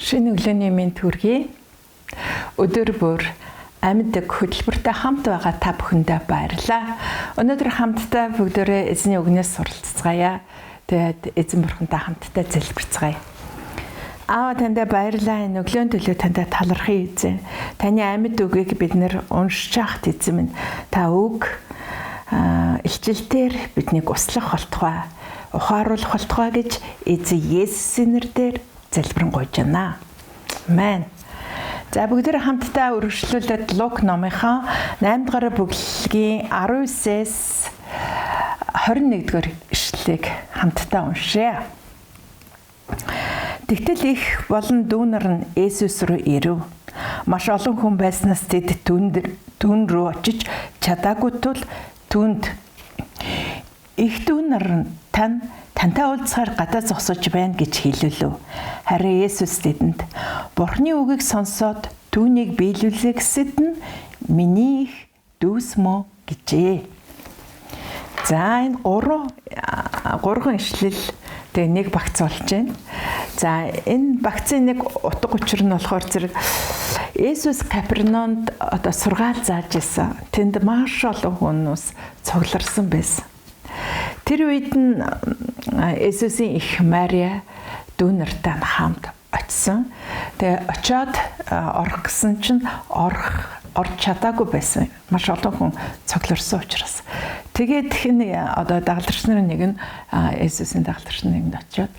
Шинэ өглөөний мэнд хүргэе. Өдөр бүр амьд хөтөлбөртэй хамт байгаа та бүхэндээ баярлалаа. Өнөөдөр хамтдаа бүгдээрээ эзний үгнээс суралцгаая. Тэгээд эзэн бурхантай хамтдаа залбирцгаая. Аава тандаа баярлалаа. Энэ өглөөний төлөө тандаа талархъя эзэн. Таны амьд үгийг бид нэр уншиж хахад эзэн минь та үг илчилтээр биднийг услах болтугай, ухааруулах болтугай гэж эзэн Есүсийн нэрээр залбирanгуйж байна. Амен. За бүгдээ хамтдаа үргэлжлүүлээд Лук номынхаа 8 дугаар бүлгийн 19-с 21 дугаар ишлэлийг хамтдаа уншъя. Тэгтэл их болон дүүнер нь Есүс рүү ирэв. Маш олон хүн байснаас тэд түн рүү очиж чадаагүй тул түнд их дүүнер нь тантай уулзахаар гадаа зогсож байна гэж хэлүүлв. Харин Есүс тэдэнд Бурхны үгийг сонсоод түүнийг биелүүлээ гэсэд нь миний их дүүс мө гэжээ. За энэ гурван ишлэл тэгээ нэг багц болж байна. За энэ багцын нэг утга учир нь болохоор зэрэг Есүс Капернаумд одоо сургаал зааж исэн. Тэнд маш олон хүмүүс цугларсан байсан. Тэр үед нь Есүсийн их Мария дүүнертэй хамт очсон. Тэгээ очиод орох гэсэн чинь орж чадаагүй байсан. Маш олон хүн цугларсан учраас. Тэгээд одоо дагалдагч нарын нэг нь Есүсийн дагалдагч нэгэнд очиод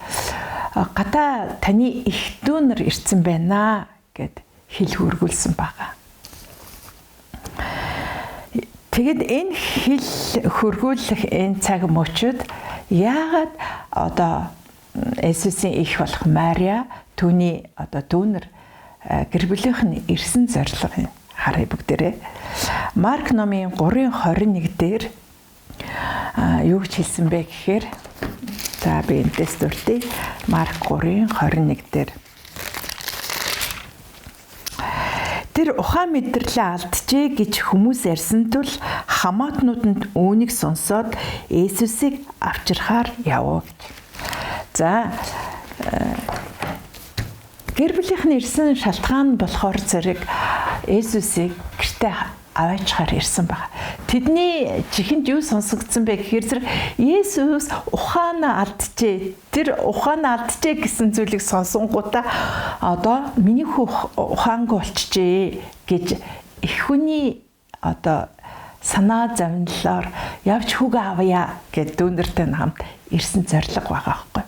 гадаа таны их дүүнер ирсэн байна гэд хэл хүргүүлсэн байгаа. Тэгэд энэ хэл хөргүүлэх энэ цаг мөчид яагаад одоо Есүсийн их болох Мария түүний одоо дүүнер гэр бүлийнх нь ирсэн зорилго юм. Харъя бүгдээрээ. Марк номын 3:21 дээр юу гэж хэлсэн бэ гэхээр за би энэс дуртай Марк 3:21 дээр тэр ухаан мэдрэлээ алджээ гэж хүмүүс ярьсан тул хамаатнууд нь үүнийг сонсоод Есүсийг авчирхаар явв гэж. За гэр бүлийнх нь ирсэн шалтгаан болохоор зэрэг Есүсийг гэртээ аваачхаар ирсэн баг. Тэдний чихэнд юу сонсогдсон бэ гэхээр зэрэг Есүс ухаанаа алджээ. Тэр ухаанаа алджээ гэсэн зүйлийг сонсонгуудаа одоо миний хүү ухаангүй болчихжээ гэж их хүний одоо санаа зовнилоор явж хүүгээ авъя гэд дүүнертэй хамт ирсэн зориг байгаа байхгүй.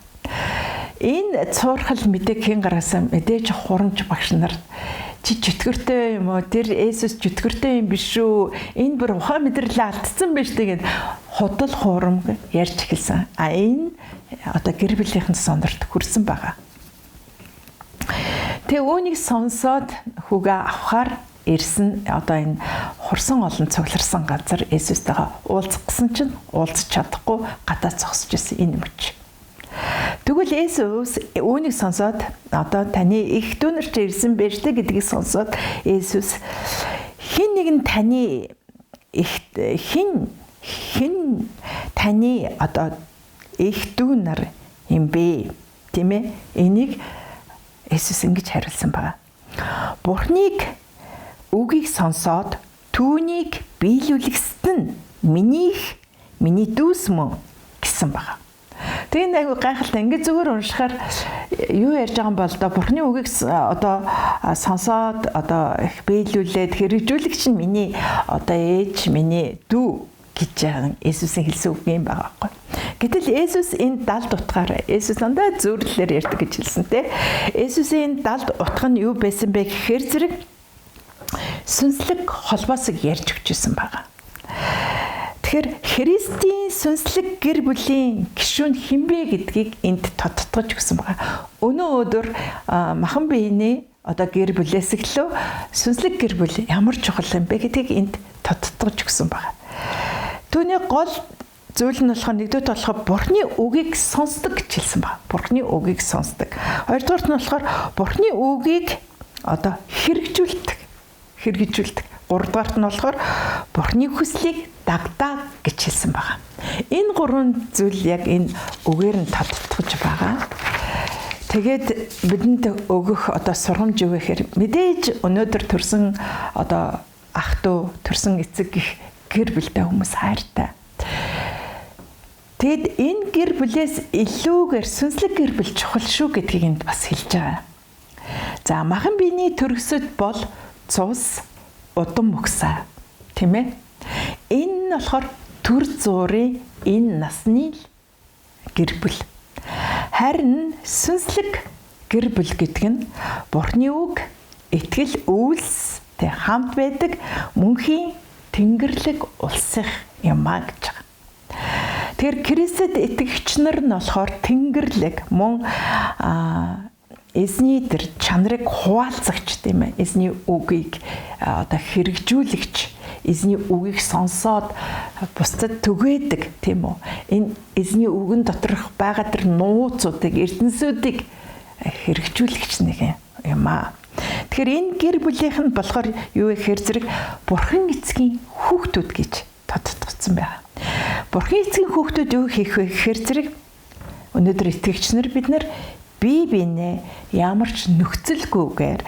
Энэ цуурхал мэдээг хэн гаргасан мэдээж хурамч багш нар чи чөтгөртэй юм уу? Тэр Есүс чөтгөртэй юм биш үү? Энэ бүр ухаан мэдрэлээ алдсан байж тэгээд худал хурам ярьж эхэлсэн. Энэ одоо гэр бүлийнхэн сондорт хүрсэн байгаа. Тэгээ үүнийг сонсоод хүүгээ авахар ирсэн одоо энэ хурсан олон цугларсан газар Есүстэйгээ уулзах гэсэн чинь уулзах чадахгүй гадаа зогсож ирсэн энэ мөч. Тэгвэл Есүс үүнийг сонсоод одоо таны их дүүнер ч ирсэн байж тэ гэдгийг сонсоод Есүс хин нэгэн таны хин таны одоо их дүүнер юм бэ? Тийм ээ? Энийг Есүс ингэж хариулсан байна. Бурхныг үгийг сонсоод түүнийг биелүүлэхэд нь миний дүүс мөн гэсэн байна. Тэгээд айгу гайхалтай ингээд зүгээр уншихаар юу ярьж байгаа юм бол одоо Бурхны үгийг одоо сонсоод одоо их биелүүлээд хэрэгжүүлэгч нь миний одоо ээж миний дүү гэж байгаа Есүсийн хэлсэн үг юм байгаа байхгүй. Гэтэл Есүс энэ 70 утгаар Есүс дандаа зөвлөлөөр ярьдаг гэж хэлсэн те. Есүсийн 70 утга нь юу байсан бэ гэхээр зэрэг сүнслэг холбоос ярьж өгчээсэн байгаа. Тэгэхээр Христийн сүнслэг гэр бүлийн гишүүн хинбэ гэдгийг энд тодтогч өгсөн байгаа. Өнөө өдөр махан биений одоо гэр бүлээс гэлөө сүнслэг гэр бүл ямар чухал юм бэ гэдгийг энд тодтогч өгсөн байгаа. Түүний гол зүйл нь болохоор нэгдүгээр болохоор Бурхны үгийг сонсдог гэж хэлсэн байна. Бурхны үгийг сонсдог. Хоёрдугаарт нь болохоор Бурхны үгийг одоо хэрэгжүүлдэг. 3-дугаарт нь болохоор Бурхны хүслийг дагдаа гэж хэлсэн байгаа. Энэ 3 зүйл яг энэ үгээр нь тодтогч байгаа. Тэгээд бидэнд өгөх одоо сургамж юу гэхээр мэдээж өнөөдөр төрсэн одоо ах トゥ төрсэн эцэг гих гэр бүлтэй хүмүүс хайртай. Тэгэд энэ гэр бүлээс илүүгээр сүнслэг гэр бүл чухал шүү гэдгийг энд бас хэлж байгаа. За махан биений төрөсөд бол цус, удам мөксаа, тийм ээ. Энэ нь болохоор төр зуурын энэ насны гэр бүл. Харин сүнслэг гэр бүл гэдэг нь Бурхны үг, итгэл, үйлстэй хамт байдаг мөнхийн Тэнгэрлэг улсах юм а гэж байгаа. Тэгэхээр Христэд итгэгч нар нь болохоор Тэнгэрлэг мөн эзний тэр чанарыг хуваалцагч тийм ээ. Эзний үгийг одоо хэрэгжүүлэгч, эзний үгийг сонсоод бусдад түгээдэг тийм үү. Энэ эзний үгэн доторх байгаа тэр нууцуудыг, эрдэнсүүдийг хэрэгжүүлэгч нэг юм аа. Тэгэхээр энэ гэр бүлийнх нь болохоор юу гэхээр зэрэг Бурхан эцгийн хүүхдүүд гэж тодтогдсон байна. Бурхан эцгийн хүүхдүүд юу хийх вэ гэхээр зэрэг өнөөдөр итгэгч нар бид нар бие биенээ ямар ч нөхцөлгүйгээр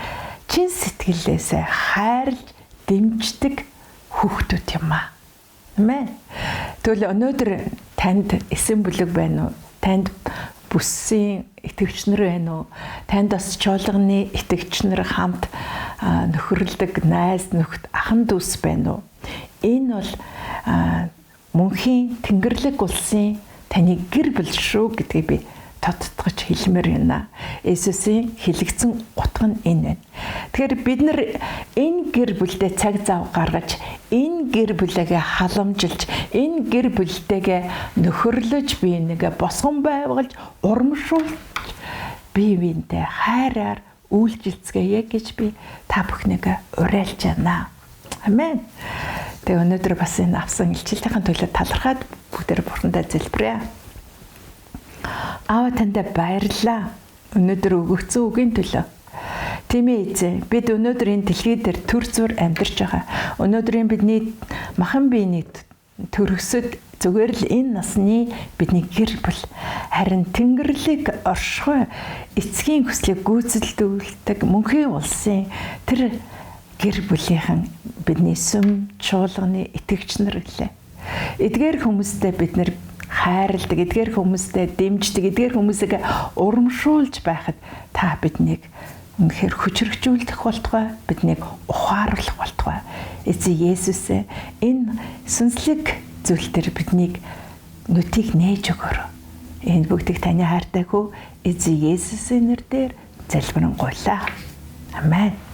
чин сэтгэлээсээ хайрлж дэмждэг хүүхдүүд юм аа. Амен. Тэгвэл өнөөдөр танд эсэн бүлэг байна уу? Танд бүсийн итгэгч нар байна уу? Танд бас чуулганы итгэгч нар хамт нөхөрлөдөг найз нөхд ахан дүүс байна уу? Энэ бол мөнхийн Тэнгэрлэг улсын таны гэр бүл шүү гэдгийг би тодтогч хэлмээр байна. Есүсийн хэлэгдсэн утга нь энэ байна. Тэгэхээр бид нар энэ гэр бүлдээ цаг зав гаргаж, энэ гэр бүлээгээ халамжилж, энэ гэр бүлтэйгээ нөхөрлөж, бие нэгэ босгон байгуулж, урамшуулж, бие биентэй хайраар үйлчлцгээе гэж би та бүхнийгээ уриалж байна. Амен. Тэгээ өнөөдөр бас энэ авсан илчилтийн төлөө талархаад бүгдээр Бурхандаа залбирая. Аава тандаа баярлалаа. Өнөөдөр өгөгдсөн үгийн төлөө. Тийм ээ эзэн. Бид өнөөдөр энэ дэлхий дээр төр зур амьдарч байгаа. Өнөөдрийн бидний махан биений төрөсөд зүгээр л энэ насны бидний гэр бүл харин Тэнгэрлэг оршихуй эцгийн хүслийг гүйцэлдүүлдэг мөнхийн улсын тэр гэр бүлийнхэн бидний сүм чуулганы итгэгч нар гэлээ. Эдгээр хүмүүстэй бид нар хайрладаг, эдгээр хүмүүстэй дэмждэг, эдгээр хүмүүсийг урамшуулж байхад та биднийг үнэхээр хүчрхжүүлэх болтугай, биднийг ухааруулах болтугай. Эзэн Есүсээ энэ сүнслэг зүйл төр биднийг нүтийг нээж өгөөрэй. Энэ бүгдийг таны хайртай хүү эзэн Есүсийн нэрээр залбирanгуйлаа. Амен.